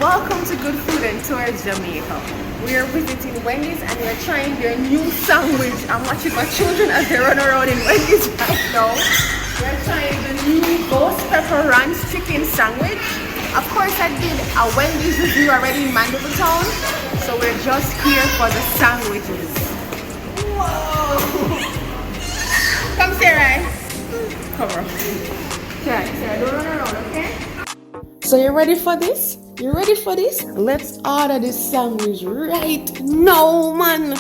Welcome to Good Food and Tours Jamaica. We are visiting Wendy's and we are trying their new sandwich. I'm watching my children as they run around in Wendy's right now. We're trying the new ghost pepper ranch chicken sandwich. Of course, I did a Wendy's review already in Mandeville Town, so we're just here for the sandwiches. Whoa! Come, Sarah. Come on. Sarah, don't run around, okay? So you ready for this? You ready for this? Let's order this sandwich right now, man.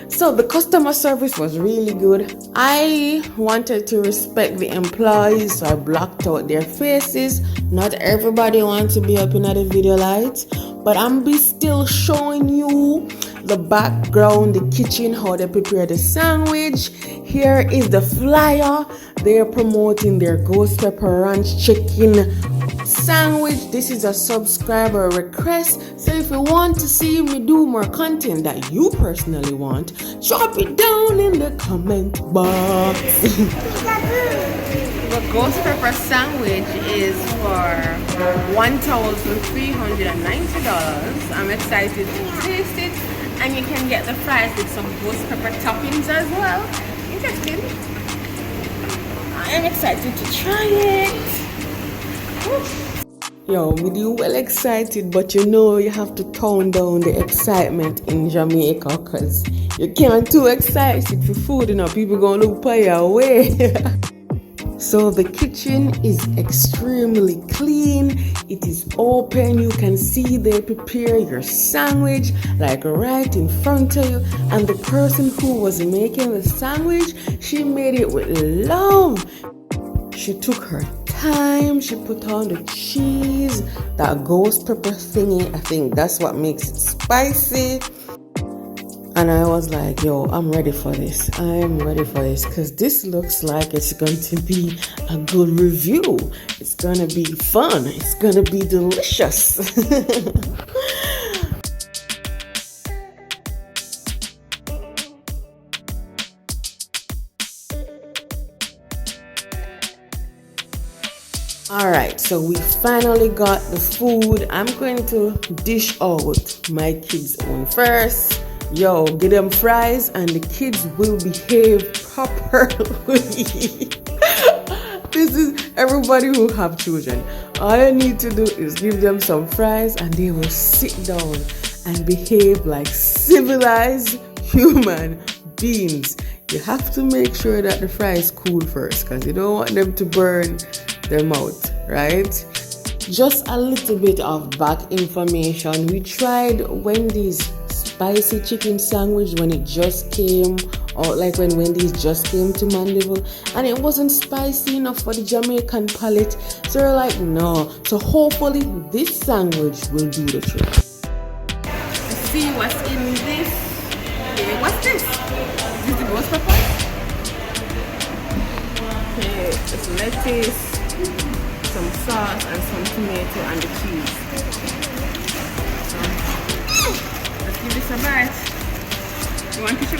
So the customer service was really good. I wanted to respect the employees, so I blocked out their faces. Not everybody wants to be up in the video lights, but I'm still showing you the background, the kitchen, how they prepare the sandwich. Here is the flyer. They're promoting their ghost pepper ranch chicken sandwich. This is a subscriber request, so if you want to see me do more content that you personally want, drop it down in the comment box. The ghost pepper sandwich is for $1,390. I'm excited to taste it, and you can get the fries with some ghost pepper toppings as well. Interesting. I am excited to try it. Yo, we do well excited, but you know you have to tone down the excitement in Jamaica, because you can't too excited for food, you know, people gonna look by your way. So the kitchen is extremely clean. It is open. You can see they prepare your sandwich like right in front of you. And the person who was making the sandwich, she made it with love. She took her time. She put on the cheese, that ghost pepper thingy. I think that's what makes it spicy. And I was like, yo, I'm ready for this. I'm ready for this, because this looks like it's going to be a good review. It's going to be fun. It's going to be delicious. Alright, so we finally got the food. I'm going to dish out my kids' own first. Yo, get them fries and the kids will behave properly. This is everybody who have children. All you need to do is give them some fries and they will sit down and behave like civilized human beings. You have to make sure that the fries cool first, because you don't want them to burn their mouth, right? Just a little bit of back information. We tried Wendy's spicy chicken sandwich when it just came, or like when Wendy's just came to Mandeville, and it wasn't spicy enough for the Jamaican palate, so we're like, no. So hopefully this sandwich will do the trick. Let's see what's in this. Okay, what's this? Is this the ghost pepper? Okay, it's lettuce, some sauce, and some tomato and the cheese. Give this a bite. You want to too?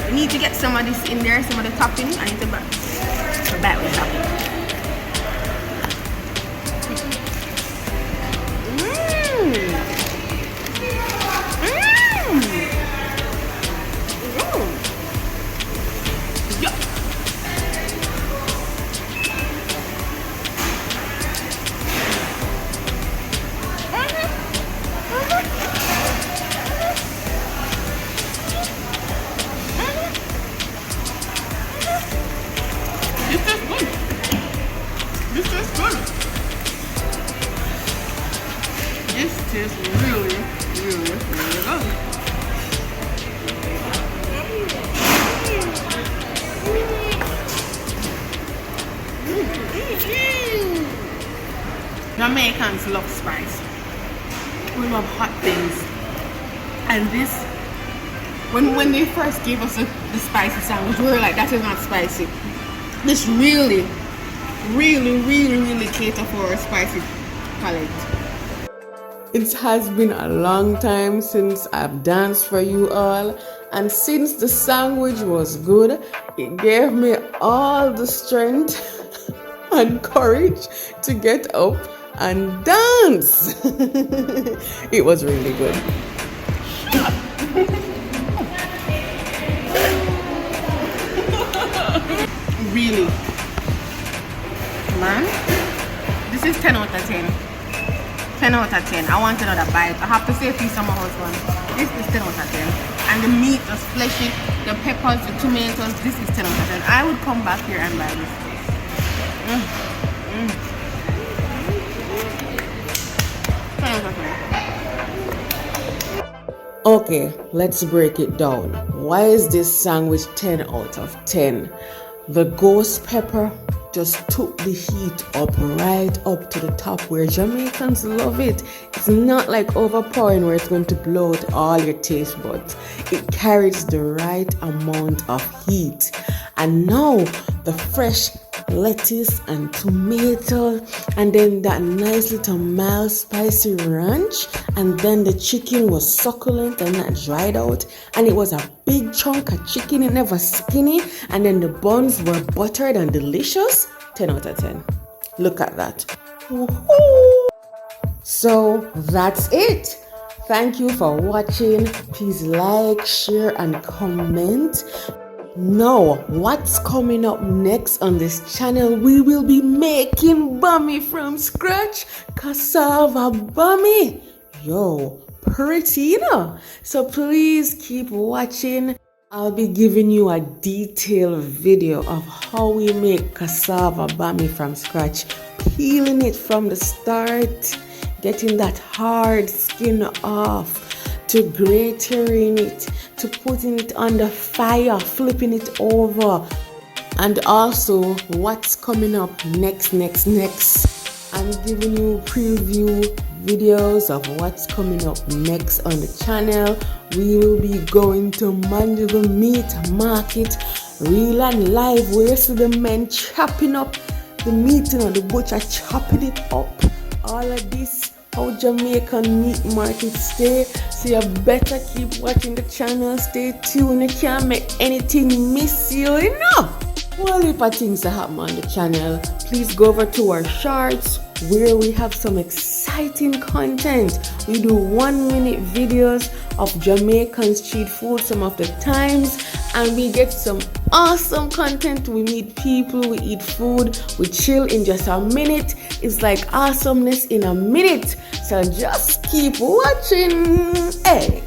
I need to get some of this in there, some of the topping. I need to bite with topping. This tastes really, really, really good. Jamaicans love spice. We love hot things. And this, when they first gave us the spicy sandwich, we were like, that is not spicy. This really cater for a spicy palate. It has been a long time since I've danced for you all, and since the sandwich was good, it gave me all the strength and courage to get up and dance. It was really good. Really, man, this is 10 out of 10. 10 out of 10. I want another bite. I have to say peace on my husband. This is 10 out of 10. And the meat was fleshy, the peppers, the tomatoes. This is 10 out of 10. I would come back here and buy this. 10 out of 10. Okay, let's break it down. Why is this sandwich 10 out of 10? The ghost pepper just took the heat up right up to the top where Jamaicans love it. It's not like overpowering where it's going to blow out all your taste buds. It carries the right amount of heat. And now the fresh lettuce and tomato, and then that nice little mild spicy ranch, and then the chicken was succulent and not dried out, and it was a big chunk of chicken, it never skinny, and then the buns were buttered and delicious. 10 out of 10. Look at that. Woo-hoo. So that's it. Thank you for watching. Please like, share, and comment. Now, what's coming up next on this channel? We will be making bami from scratch. Cassava bami. Yo, pretty, you know. So please keep watching. I'll be giving you a detailed video of how we make cassava bami from scratch. Peeling it from the start, getting that hard skin off, to gratining it, to putting it on the fire, flipping it over, and also what's coming up next. I'm giving you preview videos of what's coming up next on the channel. We will be going to Mandeville Meat Market, real and live, where you see the men chopping up the meat, you know, the butcher chopping it up. All of this, how Jamaican meat markets stay. So you better keep watching the channel. Stay tuned. You can't make anything miss you, you know. Well, if things that happen on the channel, please go over to our shorts where we have some exciting content. We do 1-minute videos of Jamaican street food some of the times, and we get some awesome content. We meet people, we eat food, we chill in just a minute. It's like awesomeness in a minute. So just keep watching. Hey.